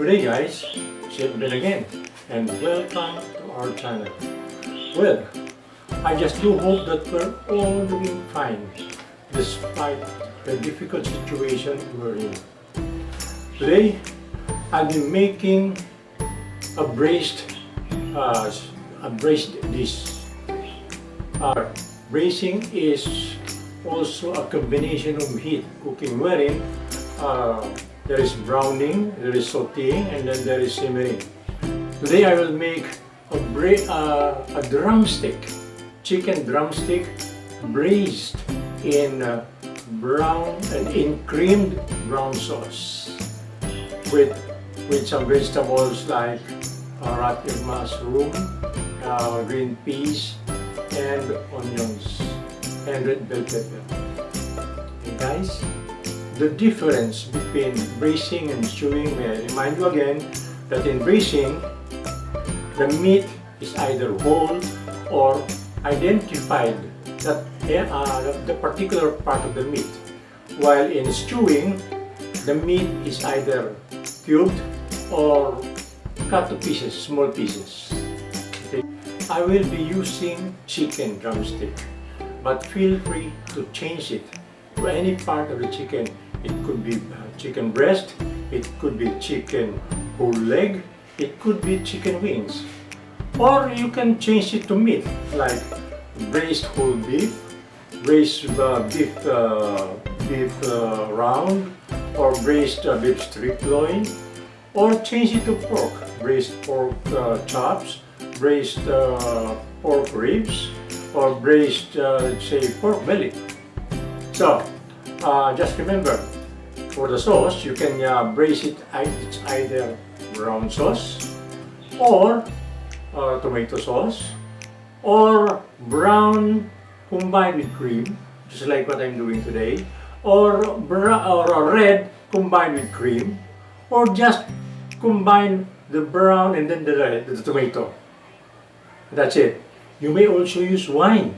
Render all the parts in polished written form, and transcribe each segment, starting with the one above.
Good day guys, Shipman again and welcome to our channel. Well, I just do hope that we're all doing fine despite the difficult situation we're in. Today, I'll be making a braised dish. Braising is also a combination of heat cooking wherein there is browning, there is sauteing, and then there is simmering. Today I will make a drumstick, chicken drumstick braised in creamed brown sauce with some vegetables like rotten mushroom, green peas, and onions, and red bell pepper. Okay guys, the difference between braising and stewing, may I remind you again that in braising, the meat is either whole or identified that the particular part of the meat, while in stewing, the meat is either cubed or cut to pieces, small pieces. Okay. I will be using chicken drumstick, but feel free to change it to any part of the chicken. It could be chicken breast, it could be chicken whole leg, it could be chicken wings. Or you can change it to meat, like braised whole beef, braised beef round, or braised beef strip loin, or change it to pork, braised pork chops, braised pork ribs, or braised, say, pork belly. So, just remember, for the sauce, you can braise it. It's either brown sauce, or tomato sauce, or brown combined with cream, just like what I'm doing today, or red combined with cream, or just combine the brown and then the tomato. That's it. You may also use wine,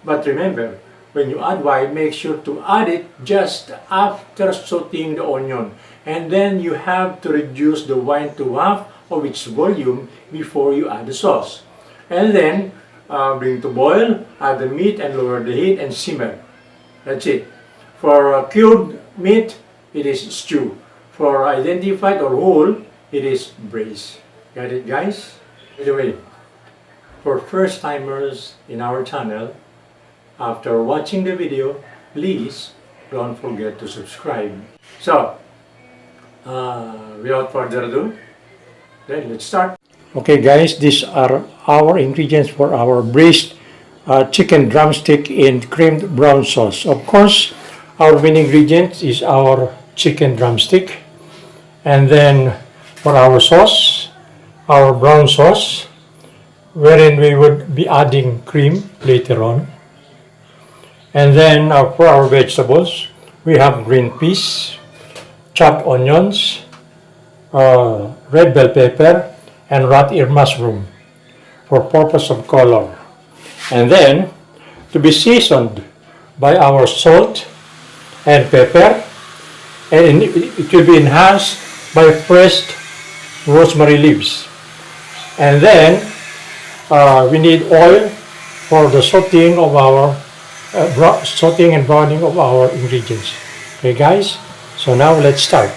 but remember, when you add wine, make sure to add it just after sauteing the onion, and then you have to reduce the wine to half of its volume before you add the sauce. And then bring to boil, add the meat and lower the heat and simmer. That's it. For cubed meat, it is stew. For identified or whole, it is braised. Got it, guys? By the way, for first timers in our channel, after watching the video, please don't forget to subscribe. So, without further ado, then let's start. Okay guys, these are our ingredients for our braised chicken drumstick in creamed brown sauce. Of course, our main ingredient is our chicken drumstick. And then for our sauce, our brown sauce, wherein we would be adding cream later on. And then for our vegetables, we have green peas, chopped onions, red bell pepper, and rat ear mushroom for purpose of color. And then to be seasoned by our salt and pepper, and it will be enhanced by pressed rosemary leaves. And then we need oil for the sauteing of our sauteing and browning of our ingredients. Okay guys, so now let's start.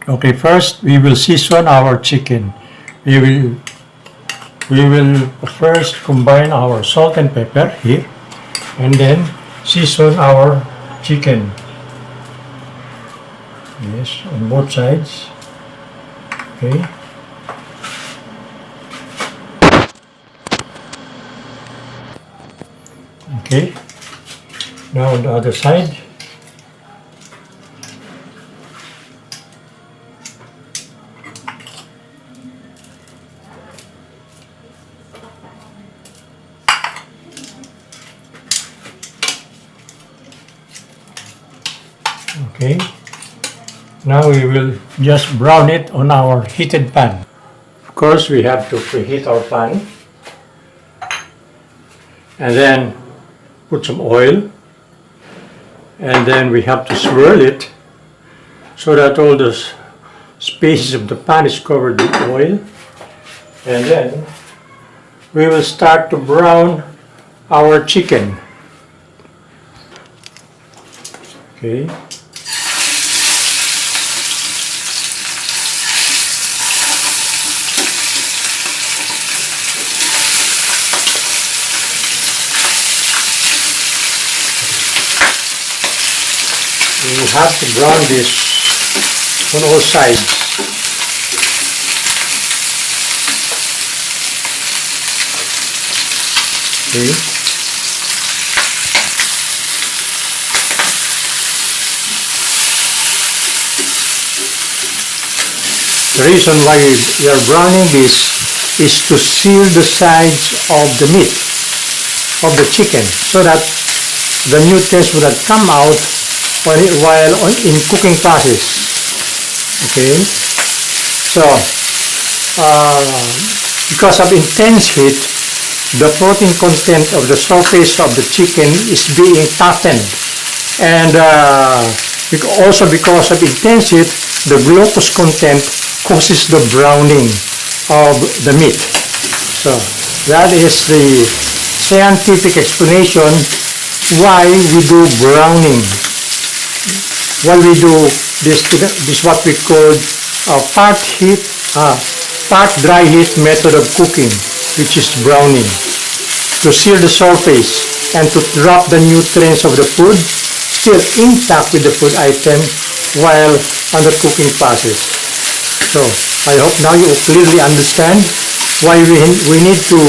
Okay, first we will season our chicken. We will first combine our salt and pepper here, and then season our chicken. Yes, on both sides. Okay. Okay. Now on the other side. Okay. Now we will just brown it on our heated pan. Of course, we have to preheat our pan. And then put some oil. And then we have to swirl it so that all the spaces of the pan is covered with oil. And then we will start to brown our chicken. Okay. We have to brown this on all sides. Okay. The reason why we are browning this is to sear the sides of the meat, of the chicken, so that the nutrients would not come out while in cooking process. Okay, so because of intense heat, the protein content of the surface of the chicken is being toughened, and also because of intense heat, the glucose content causes the browning of the meat. So that is the scientific explanation why we do browning. Why we do this what we call part dry heat method of cooking, which is browning, to sear the surface and to drop the nutrients of the food still intact with the food item while under cooking process. So I hope now you clearly understand why we need to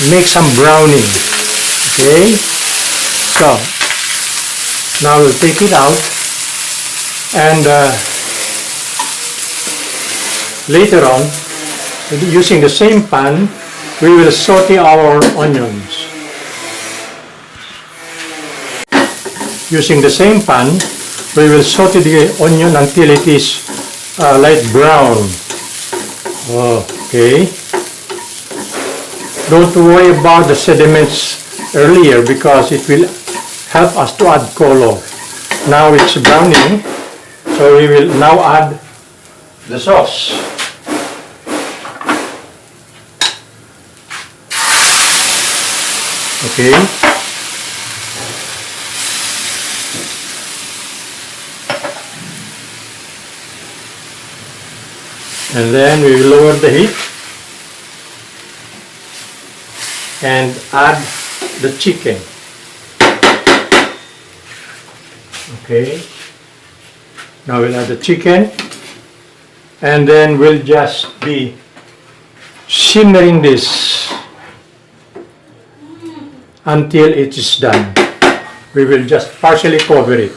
make some browning. Okay, so now we'll take it out. And later on, using the same pan, we will saute our onions. Using the same pan, we will saute the onion until it is light brown. Okay. Don't worry about the sediments earlier because it will help us to add color. Now it's browning. So we will now add the sauce. Okay. And then we will lower the heat and add the chicken. Okay. Now we'll add the chicken, and then we'll just be simmering this until it is done. We will just partially cover it.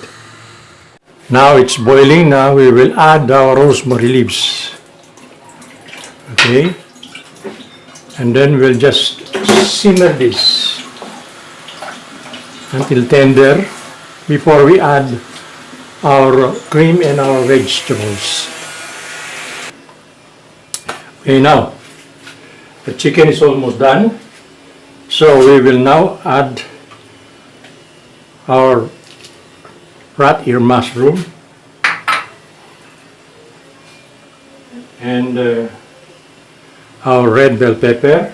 Now it's boiling. Now we will add our rosemary leaves. Okay, and then we'll just simmer this until tender before we add our cream and our vegetables. Okay, now the chicken is almost done, so we will now add our rat ear mushroom and our red bell pepper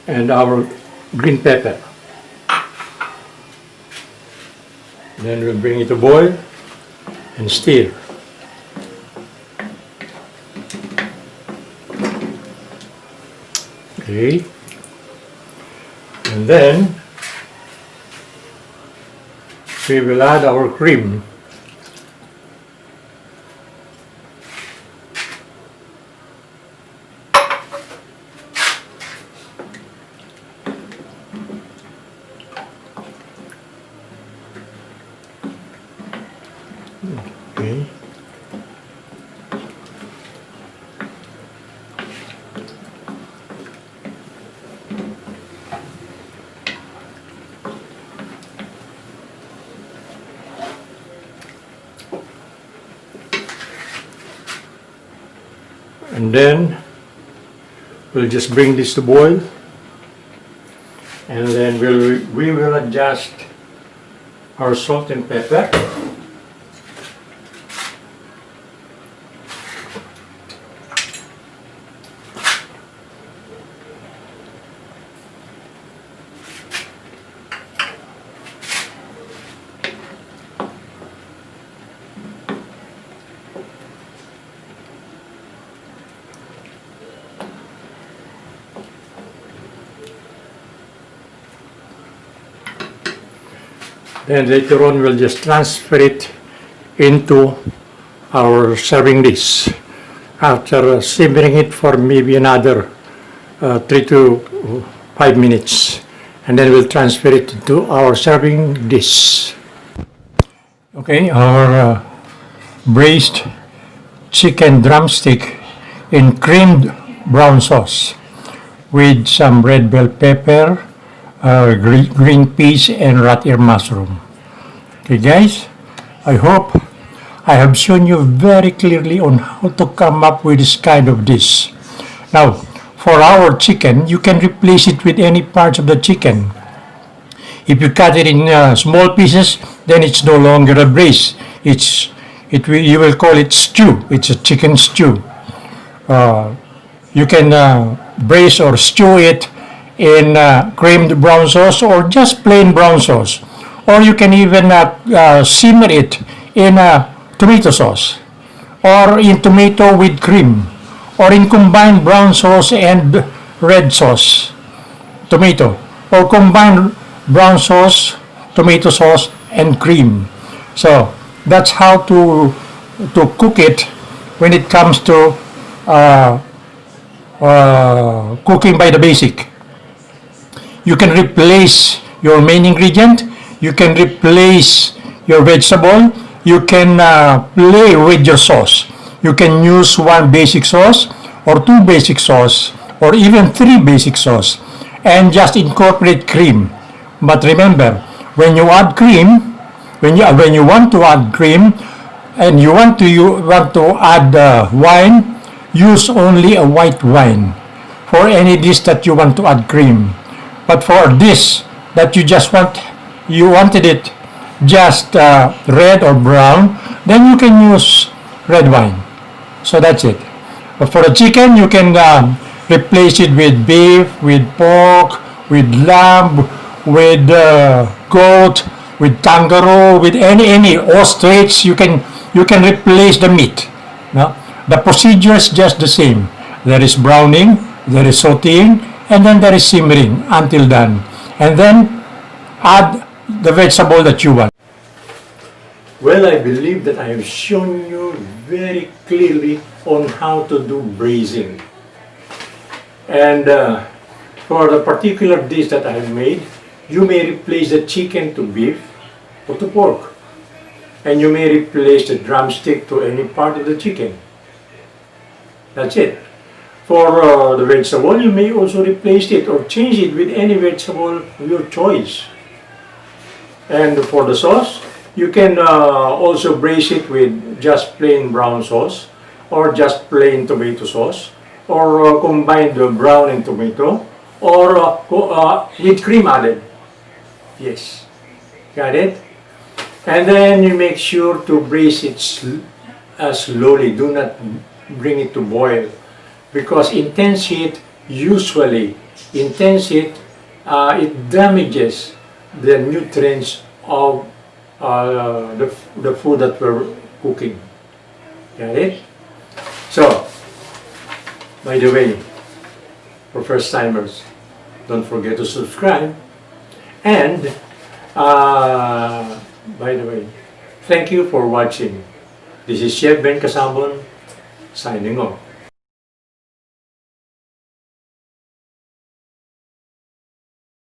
and our green pepper. Then we'll bring it to boil and stir. Okay. And then we will add our cream. Okay. And then we'll just bring this to boil, and then we will adjust our salt and pepper. And later on, we'll just transfer it into our serving dish. After simmering it for maybe another 3 to 5 minutes. And then we'll transfer it into our serving dish. Okay, our braised chicken drumstick in creamed brown sauce with some red bell pepper, green peas, and rat ear mushroom. Okay guys, I hope I have shown you very clearly on how to come up with this kind of dish. Now, for our chicken, you can replace it with any parts of the chicken. If you cut it in small pieces, then it's no longer a braise. You will call it stew. It's a chicken stew. You can braise or stew it in creamed brown sauce or just plain brown sauce. Or you can even simmer it in tomato sauce or in tomato with cream or in combined brown sauce and red sauce, tomato, or combined brown sauce, tomato sauce, and cream. So that's how to cook it when it comes to cooking by the basic. You can replace your main ingredient, you can replace your vegetable, you can play with your sauce. You can use 1 basic sauce or 2 basic sauce or even 3 basic sauce and just incorporate cream. But remember, when you add cream, when you want to add cream and you want to add wine, use only a white wine for any dish that you want to add cream. But for this that you wanted it just red or brown, then you can use red wine. So that's it. But for the chicken, you can replace it with beef, with pork, with lamb, with goat, with kangaroo, with any ostrich. You can replace the meat. No? The procedure is just the same. There is browning, there is sauteing, and then there is simmering until done. And then add the vegetable that you want. Well, I believe that I have shown you very clearly on how to do braising. And for the particular dish that I have made, you may replace the chicken to beef or to pork. And you may replace the drumstick to any part of the chicken. That's it. For the vegetable, you may also replace it or change it with any vegetable of your choice. And for the sauce, you can also braise it with just plain brown sauce or just plain tomato sauce or combine the brown and tomato or with cream added. Yes, got it? And then you make sure to braise it slowly. Do not bring it to boil because intense heat it damages the nutrients of the food that we're cooking. Got it? So, by the way, for first timers, don't forget to subscribe. And by the way, thank you for watching. This is Chef Ben Casambon signing off.